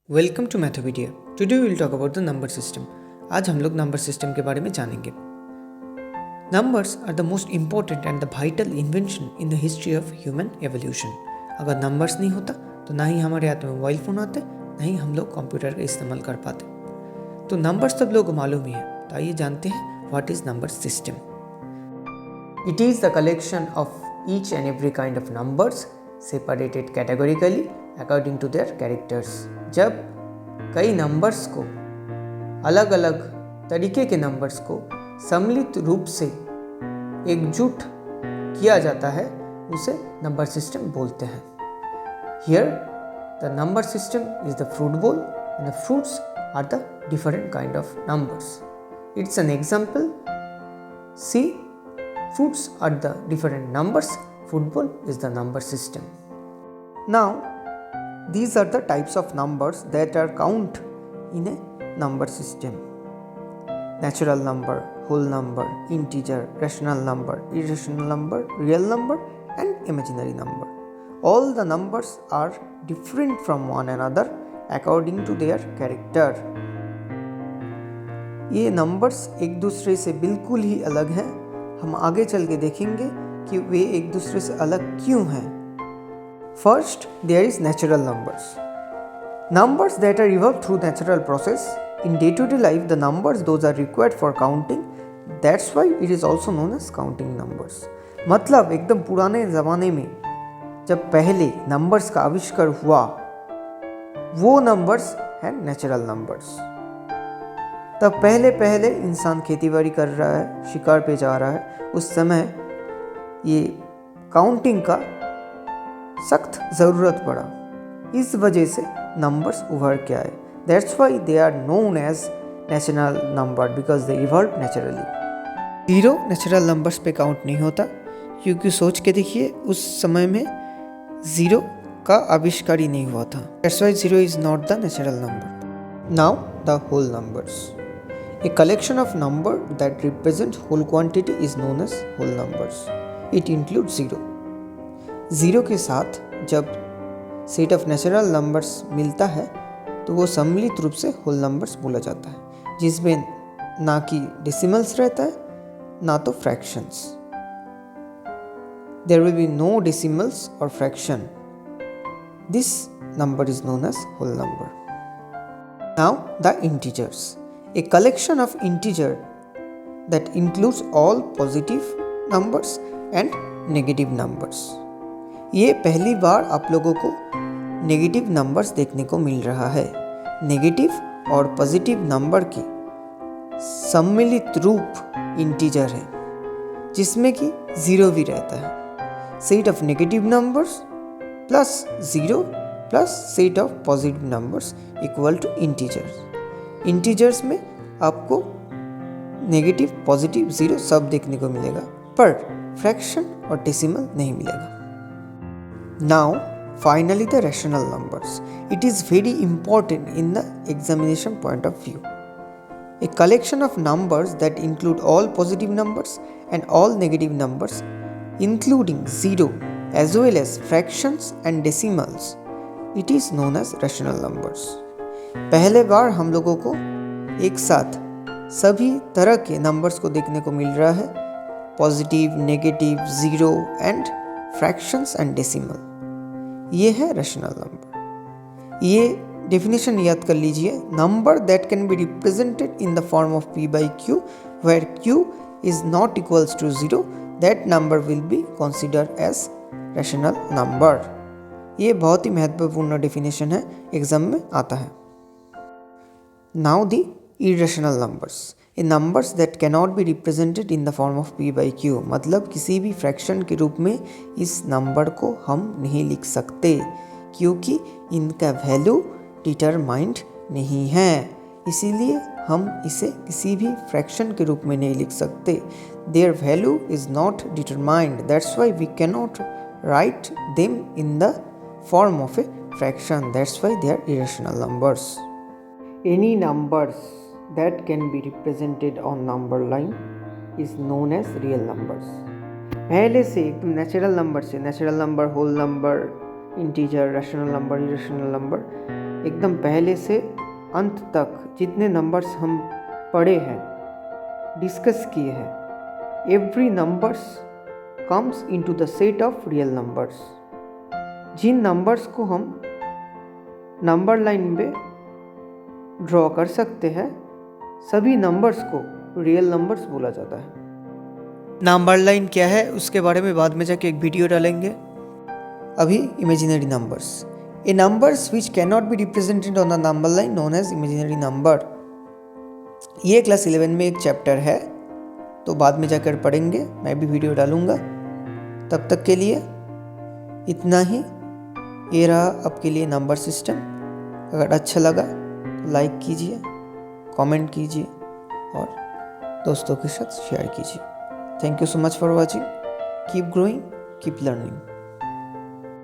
Welcome to Mathopedia. Today will talk about the number system. आज हम लोग number system के बारे में जानेंगे। Numbers are the most important and the vital invention in the history of human evolution. अगर numbers नहीं होता तो ना ही हमारे हाथ में मोबाइल फ़ोन आते, ना ही हम लोग कंप्यूटर का इस्तेमाल कर पाते। तो नंबर्स सब लोग को मालूम ही है, तो आइए जानते हैं what is number system. It is the collection of each and every kind of numbers separated categorically according to their characters. जब कई नंबर्स को, अलग अलग तरीके के नंबर्स को सम्मिलित रूप से एकजुट किया जाता है, उसे नंबर सिस्टम बोलते हैं। Here the number system is the fruit bowl and the fruits are the different kind of numbers. It's an example. See, fruits are the different numbers, football is the number system. Now, these are the types of numbers that are count in a number system: natural number, whole number, integer, rational number, irrational number, real number and imaginary number. All the numbers are different from one another according to their character. ये numbers एक दूसरे से बिल्कुल ही अलग हैं। हम आगे चल के देखेंगे कि वे एक दूसरे से अलग क्यों हैं। First, there is natural numbers. Numbers that are evolve through natural process in day to day life. The numbers those are required for counting, that's why it is also known as counting numbers. मतलब एकदम पुराने ज़माने में जब पहले numbers का आविष्कार हुआ, वो नंबर्स हैं नेचुरल नंबर्स। तब पहले इंसान खेतीबाड़ी कर रहा है, शिकार पे जा रहा है, उस समय ये काउंटिंग का सख्त ज़रूरत पड़ा। इस वजह से नंबर्स उभर के आए। That's why they are known as natural number because they evolve naturally. Zero natural numbers पे काउंट नहीं होता, क्योंकि सोच के देखिए उस समय में ज़ीरो का आविष्कार ही नहीं हुआ था। That's why zero is not the natural number. Now the whole numbers. A collection of numbers that represent whole quantity is known as whole numbers. It includes zero. Zero के साथ जब सेट ऑफ नेचुरल नंबर्स मिलता है तो वो सम्मिलित रूप से होल नंबर्स बोला जाता है, जिसमें ना कि डेसिमल्स रहता है ना तो fractions. There will be no decimals or fraction. This number is known as whole number. Now the integers. A collection of integer that includes all positive numbers and negative numbers. ये पहली बार आप लोगों को negative numbers देखने को मिल रहा है। नेगेटिव और पॉजिटिव नंबर के सम्मिलित रूप इंटीजर है, जिसमें कि ज़ीरो भी रहता है। Set of negative numbers plus zero plus set of positive numbers equal to integers. Integers में आपको नेगेटिव, पॉजिटिव, ज़ीरो सब देखने को मिलेगा, पर फ्रैक्शन और डेसिमल नहीं मिलेगा। Now finally the rational numbers. It is very important in the examination point of view. A collection of numbers that include all positive numbers and all negative numbers including zero as well as fractions and decimals, it is known as rational numbers. पहले बार हम लोगों को एक साथ सभी तरह के नंबर्स को देखने को मिल रहा है, positive, negative, zero and fractions and decimal. ये है रैशनल नंबर। ये डेफिनेशन याद कर लीजिए। Number that can be represented in the form of p by q where q is not equals to zero, that number will be considered as rational number. ये बहुत ही महत्वपूर्ण definition है, exam में आता है। Now the irrational numbers. A numbers that cannot be represented in the form of p by q. मतलब किसी भी फ्रैक्शन के रूप में इस नंबर को हम नहीं लिख सकते, क्योंकि इनका वैल्यू डिटरमाइंड नहीं है। इसीलिए हम इसे किसी भी फ्रैक्शन के रूप में नहीं लिख सकते। Their value is not determined. That's why we cannot write them in the form of a fraction. That's why they are irrational numbers. Any numbers that can be represented on number line is known as real numbers. पहले से एकदम natural number से, natural number, whole number, integer, rational number, irrational number, एकदम पहले से अंत तक जितने नंबर्स हम पढ़े हैं, डिस्कस किए हैं, every numbers comes into the set of real numbers. जिन नंबर्स को हम नंबर लाइन में ड्रॉ कर सकते हैं, सभी नंबर्स को रियल नंबर्स बोला जाता है। नंबर लाइन क्या है उसके बारे में बाद में जाके एक वीडियो डालेंगे। अभी imaginary numbers, a numbers which can not be represented on the number line known as imaginary number. ये क्लास 11 में एक चैप्टर है, तो बाद में जाकर पढ़ेंगे, मैं भी वीडियो डालूंगा। तब तक के लिए इतना ही। ये रहा आपके लिए नंबर सिस्टम। अगर अच्छा लगा तो लाइक कीजिए, कमेंट कीजिए और दोस्तों के साथ शेयर कीजिए। Thank you so much for watching. Keep growing, keep learning.